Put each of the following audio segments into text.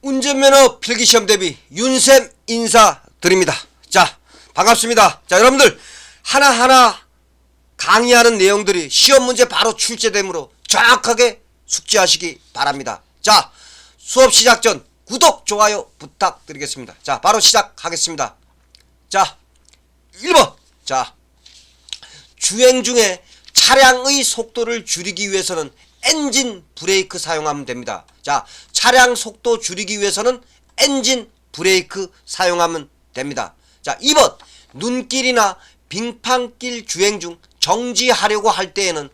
운전면허 필기시험 대비 윤쌤 인사드립니다. 자, 반갑습니다. 자, 여러분들 하나하나 강의하는 내용들이 시험 문제 바로 출제되므로 정확하게 숙지하시기 바랍니다. 자, 수업 시작 전 구독, 좋아요 부탁드리겠습니다. 자, 바로 시작하겠습니다. 자, 1번. 자, 주행 중에 차량의 속도를 줄이기 위해서는 엔진 브레이크 사용하면 됩니다. 자, 차량 속도 줄이기 위해서는 엔진 브레이크 사용하면 됩니다. 자, 2번. 눈길이나 빙판길 주행 중 정지하려고 할 때에는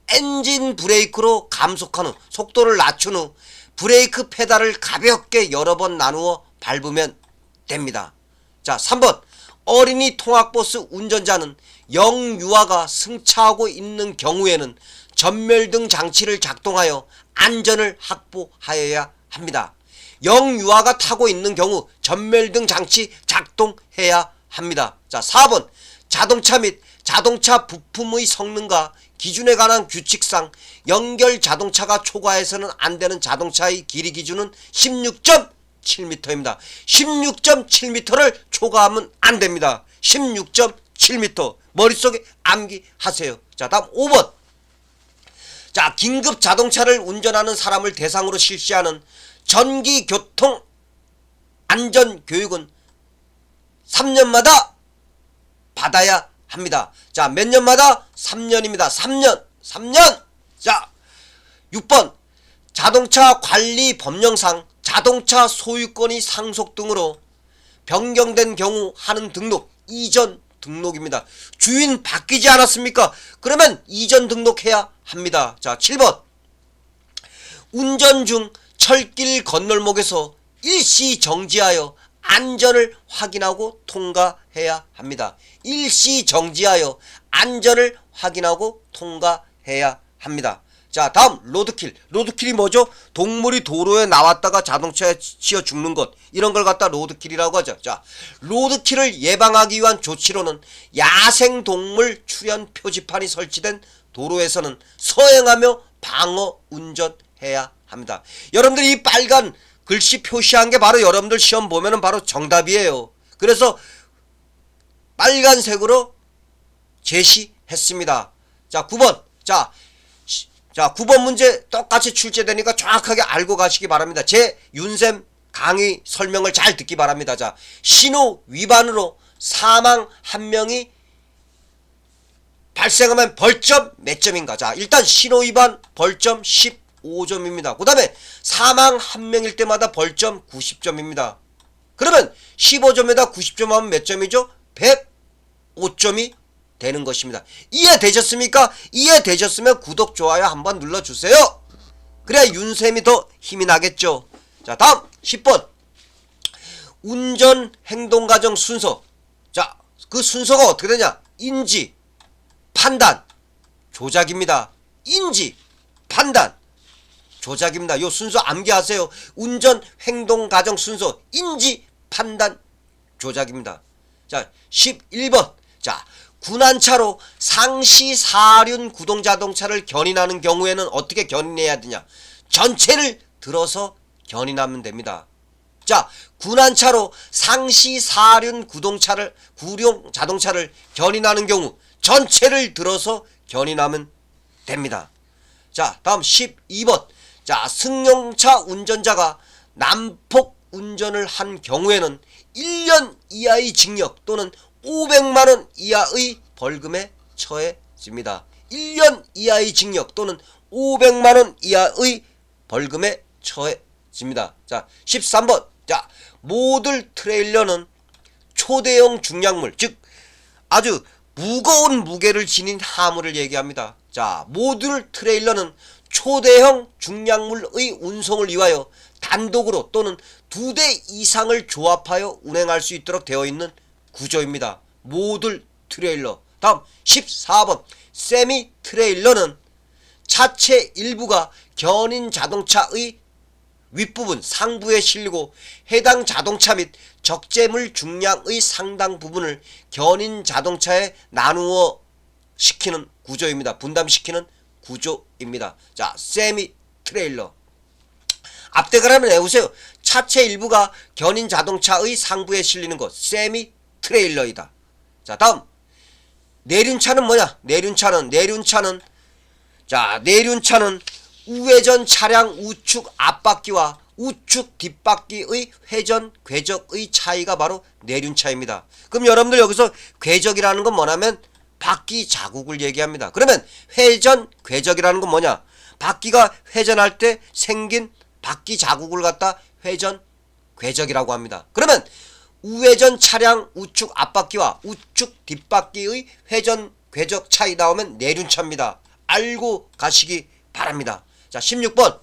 엔진 브레이크로 감속한 후 속도를 낮춘 후 브레이크 페달을 가볍게 여러 번 나누어 밟으면 됩니다. 자, 3번. 어린이 통학버스 운전자는 영유아가 승차하고 있는 경우에는 전멸등 장치를 작동하여 안전을 확보하여야 합니다. 영유아가 타고 있는 경우 전멸등 장치 작동해야 합니다. 자, 4번. 자동차 및 자동차 부품의 성능과 기준에 관한 규칙상 연결 자동차가 초과해서는 안되는 자동차의 길이 기준은 16.7m입니다. 16.7m를 초과하면 안됩니다. 16.7m 머릿속에 암기하세요. 자, 다음 5번. 자, 긴급 자동차를 운전하는 사람을 대상으로 실시하는 전기교통 안전교육은 3년마다 받아야 합니다. 자, 몇 년마다? 3년입니다. 3년. 자, 6번. 자동차 관리 법령상 자동차 소유권이 상속 등으로 변경된 경우 하는 등록, 이전 등록입니다. 주인 바뀌지 않았습니까? 그러면 이전 등록해야 합니다. 자, 7번. 운전 중 철길 건널목에서 일시 정지하여 안전을 확인하고 통과해야 합니다. 일시 정지하여 안전을 확인하고 통과해야 합니다. 자, 다음 로드킬. 로드킬이 뭐죠? 동물이 도로에 나왔다가 자동차에 치여 죽는 것, 이런 걸 갖다 로드킬이라고 하죠. 자, 로드킬을 예방하기 위한 조치로는 야생동물 출현 표지판이 설치된 도로에서는 서행하며 방어 운전해야 합니다. 여러분들이 이 빨간 글씨 표시한 게 바로 여러분들 시험 보면은 바로 정답이에요. 그래서 빨간색으로 제시했습니다. 자, 9번. 자, 9번 문제 똑같이 출제되니까 정확하게 알고 가시기 바랍니다. 제 윤쌤 강의 설명을 잘 듣기 바랍니다. 자, 신호 위반으로 사망 1명이 발생하면 벌점 몇 점인가? 자, 일단 신호 위반 벌점 15점입니다. 그 다음에 사망 1명일 때마다 벌점 90점입니다. 그러면 15점에다 90점 하면 몇 점이죠? 105점이 되는 것입니다. 이해되셨습니까? 이해되셨으면 구독, 좋아요 한번 눌러주세요. 그래야 윤쌤이 더 힘이 나겠죠. 자, 다음 10번. 운전 행동과정 순서. 자, 그 순서가 어떻게 되냐? 인지, 판단, 조작입니다. 인지, 판단, 조작입니다. 요 순서 암기하세요. 운전 행동과정 순서 인지, 판단, 조작입니다. 자, 11번. 자, 군안차로 상시 사륜 구동자동차를 견인하는 경우에는 어떻게 견인해야 되냐? 전체를 들어서 견인하면 됩니다. 자, 군안차로 상시 사륜 구동 자동차를 견인하는 경우 전체를 들어서 견인하면 됩니다. 자, 다음 12번. 자, 승용차 운전자가 난폭 운전을 한 경우에는 1년 이하의 징역 또는 500만원 이하의 벌금에 처해집니다. 1년 이하의 징역 또는 500만원 이하의 벌금에 처해집니다. 자, 13번. 자, 모듈 트레일러는 초대형 중량물, 즉 아주 무거운 무게를 지닌 화물을 얘기합니다. 자, 모듈 트레일러는 초대형 중량물의 운송을 위하여 단독으로 또는 2대 이상을 조합하여 운행할 수 있도록 되어 있는 구조입니다. 모듈 트레일러. 다음 14번. 세미 트레일러는 차체 일부가 견인 자동차의 윗부분 상부에 실리고 해당 자동차 및 적재물 중량의 상당 부분을 견인 자동차에 나누어 시키는 구조입니다. 분담시키는 구조입니다. 자, 세미 트레일러. 앞대가라는 외우세요. 차체 일부가 견인 자동차의 상부에 실리는 것, 세미 트레일러이다. 자, 다음 내륜차는 뭐냐? 내륜차는 우회전 차량 우측 앞바퀴와 우측 뒷바퀴의 회전 궤적의 차이가 바로 내륜차입니다. 그럼 여러분들 여기서 궤적이라는 건 뭐냐면 바퀴 자국을 얘기합니다. 그러면 회전 궤적이라는 건 뭐냐? 바퀴가 회전할 때 생긴 바퀴 자국을 갖다 회전 궤적이라고 합니다. 그러면 우회전 차량 우측 앞바퀴와 우측 뒷바퀴의 회전 궤적 차이 나오면 내륜차입니다. 알고 가시기 바랍니다. 자, 16번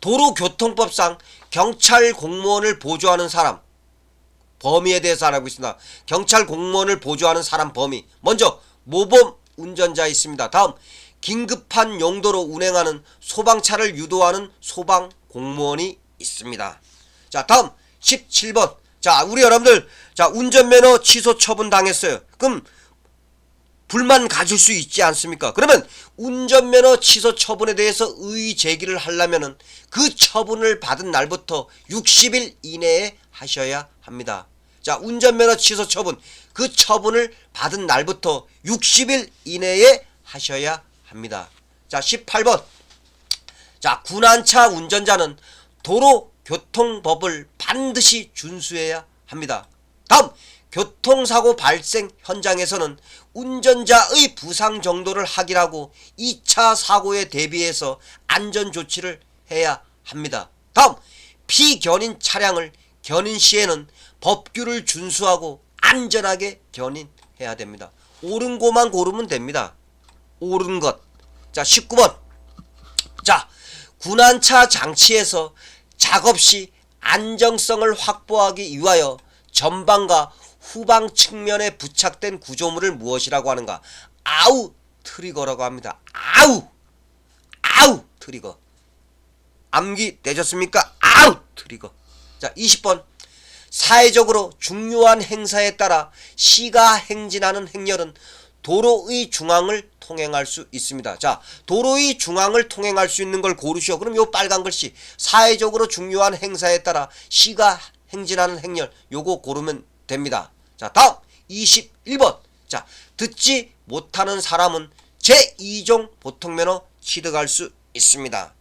도로교통법상 경찰 공무원을 보조하는 사람 범위에 대해서 알아보고 있습니다. 경찰 공무원을 보조하는 사람 범위, 먼저 모범 운전자 있습니다. 다음 긴급한 용도로 운행하는 소방차를 유도하는 소방 공무원이 있습니다. 자, 다음 17번. 자, 우리 여러분들, 자, 운전면허 취소 처분 당했어요. 그럼 불만 가질 수 있지 않습니까? 그러면 운전면허 취소 처분에 대해서 의의 제기를 하려면은 그 처분을 받은 날부터 60일 이내에 하셔야 합니다. 자, 운전면허 취소 처분, 그 처분을 받은 날부터 60일 이내에 하셔야 합니다. 자, 18번. 자, 군안차 운전자는 도로교통법을 반드시 준수해야 합니다. 다음, 교통사고 발생 현장에서는 운전자의 부상 정도를 확인하고 2차 사고에 대비해서 안전조치를 해야 합니다. 다음, 피견인 차량을 견인 시에는 법규를 준수하고 안전하게 견인해야 됩니다. 옳은 것만 고르면 됩니다. 옳은 것. 자, 19번. 자, 군안차 장치에서 작업 시 안정성을 확보하기 위하여 전방과 후방 측면에 부착된 구조물을 무엇이라고 하는가? 아우 트리거라고 합니다. 아우 트리거. 암기 되셨습니까? 아우 트리거. 자, 20번. 사회적으로 중요한 행사에 따라 시가 행진하는 행렬은 도로의 중앙을 통행할 수 있습니다. 자, 도로의 중앙을 통행할 수 있는 걸 고르시오. 그럼 요 빨간 글씨 사회적으로 중요한 행사에 따라 시가 행진하는 행렬, 요거 고르면 됩니다. 자, 다음 21번. 자, 듣지 못하는 사람은 제2종 보통면허 취득할 수 있습니다.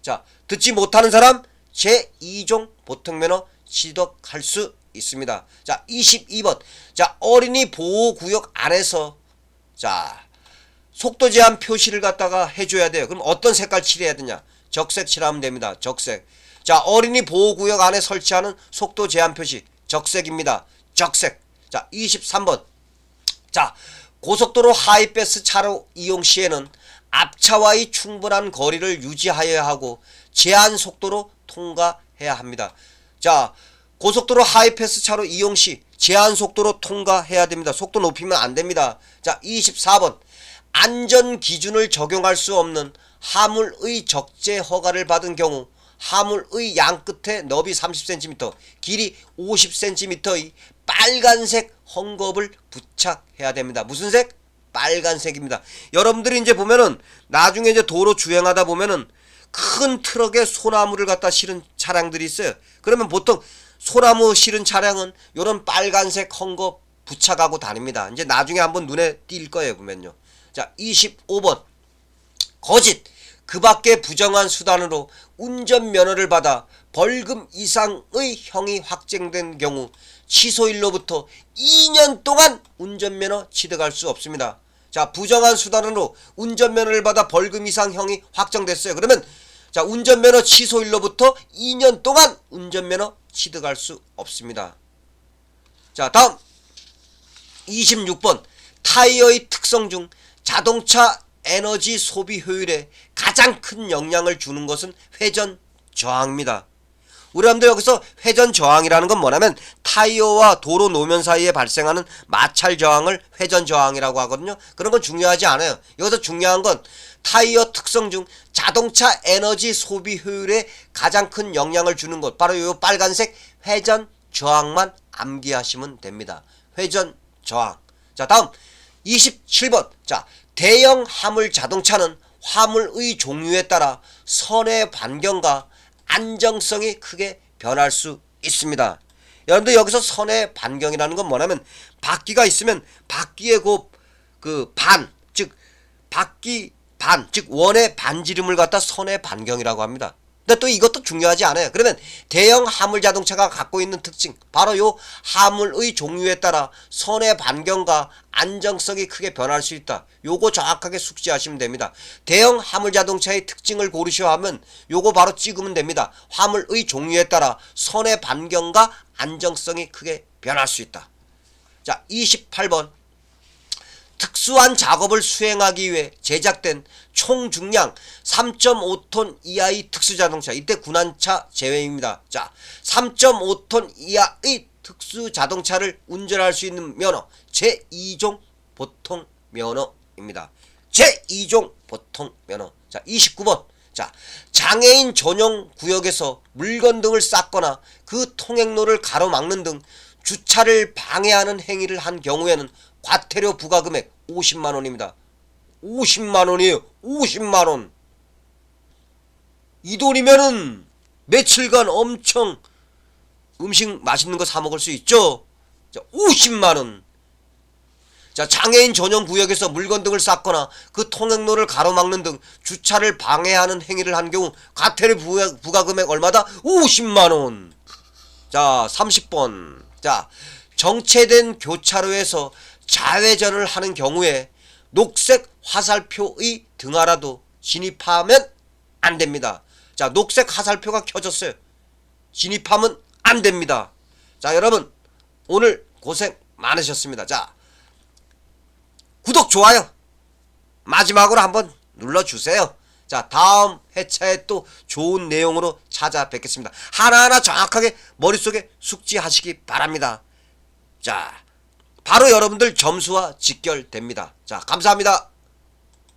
자, 듣지 못하는 사람 제2종 보통면허 취득할 수 있습니다. 자, 22번. 자, 어린이 보호구역 안에서 자, 속도 제한 표시를 갖다가 해줘야 돼요. 그럼 어떤 색깔 칠해야 되냐? 적색 칠하면 됩니다. 적색. 자, 어린이 보호구역 안에 설치하는 속도 제한 표시 적색입니다. 적색. 자, 23번. 자, 고속도로 하이패스 차로 이용 시에는 앞차와의 충분한 거리를 유지하여야 하고 제한 속도로 통과해야 합니다. 자, 고속도로 하이패스 차로 이용 시 제한 속도로 통과해야 됩니다. 속도 높이면 안 됩니다. 자, 24번. 안전 기준을 적용할 수 없는 하물의 적재 허가를 받은 경우 하물의 양 끝에 너비 30cm, 길이 50cm의 빨간색 헝겊을 부착해야 됩니다. 무슨 색? 빨간색입니다. 여러분들이 이제 보면은 나중에 이제 도로 주행하다 보면은 큰 트럭에 소나무를 갖다 실은 차량들이 있어요. 그러면 보통 소나무 실은 차량은 요런 빨간색 헝겊 부착하고 다닙니다. 이제 나중에 한번 눈에 띌 거예요, 보면요. 자, 25번. 거짓, 그 밖에 부정한 수단으로 운전면허를 받아 벌금 이상의 형이 확정된 경우 취소일로부터 2년 동안 운전면허 취득할 수 없습니다. 자, 부정한 수단으로 운전면허를 받아 벌금 이상 형이 확정됐어요. 그러면 자, 운전면허 취소일로부터 2년 동안 운전면허 취득할 수 없습니다. 자, 다음 26번. 타이어의 특성 중 자동차 에너지 소비 효율에 가장 큰 영향을 주는 것은 회전 저항입니다. 우리 여러분들 여기서 회전 저항이라는 건 뭐냐면 타이어와 도로 노면 사이에 발생하는 마찰 저항을 회전 저항이라고 하거든요. 그런 건 중요하지 않아요. 여기서 중요한 건 타이어 특성 중 자동차 에너지 소비 효율에 가장 큰 영향을 주는 것, 바로 이 빨간색 회전 저항만 암기하시면 됩니다. 회전 저항. 자, 다음 27번. 자, 대형 화물 자동차는 화물의 종류에 따라 선의 반경과 안정성이 크게 변할 수 있습니다. 여러분들 여기서 선의 반경이라는 건 뭐냐면 바퀴가 있으면 바퀴의 그 반, 즉 바퀴 반, 즉 원의 반지름을 갖다 선의 반경이라고 합니다. 근데 또 이것도 중요하지 않아요. 그러면 대형 화물 자동차가 갖고 있는 특징, 바로 요 화물의 종류에 따라 선의 반경과 안정성이 크게 변할 수 있다. 요거 정확하게 숙지하시면 됩니다. 대형 화물 자동차의 특징을 고르셔야 하면 요거 바로 찍으면 됩니다. 화물의 종류에 따라 선의 반경과 안정성이 크게 변할 수 있다. 자, 28번. 특수한 작업을 수행하기 위해 제작된 총 중량 3.5톤 이하의 특수자동차, 이때 군안차 제외입니다. 자, 3.5톤 이하의 특수자동차를 운전할 수 있는 면허 제2종 보통면허입니다. 제2종 보통면허. 자, 29번. 자, 장애인 전용 구역에서 물건 등을 쌓거나 그 통행로를 가로막는 등 주차를 방해하는 행위를 한 경우에는 과태료 부과금액 50만원입니다. 50만원이에요. 50만원. 이 돈이면은 며칠간 엄청 음식 맛있는 거 사 먹을 수 있죠. 자, 50만원. 자, 장애인 전용 구역에서 물건 등을 쌓거나 그 통행로를 가로막는 등 주차를 방해하는 행위를 한 경우 과태료 부과금액 얼마다? 50만원. 자, 30번. 자, 정체된 교차로에서 좌회전을 하는 경우에 녹색 화살표의 등하라도 진입하면 안 됩니다. 자, 녹색 화살표가 켜졌어요. 진입하면 안 됩니다. 자, 여러분 오늘 고생 많으셨습니다. 자, 구독, 좋아요 마지막으로 한번 눌러주세요. 자, 다음 회차에 또 좋은 내용으로 찾아뵙겠습니다. 하나하나 정확하게 머릿속에 숙지하시기 바랍니다. 자, 바로 여러분들 점수와 직결됩니다. 자, 감사합니다.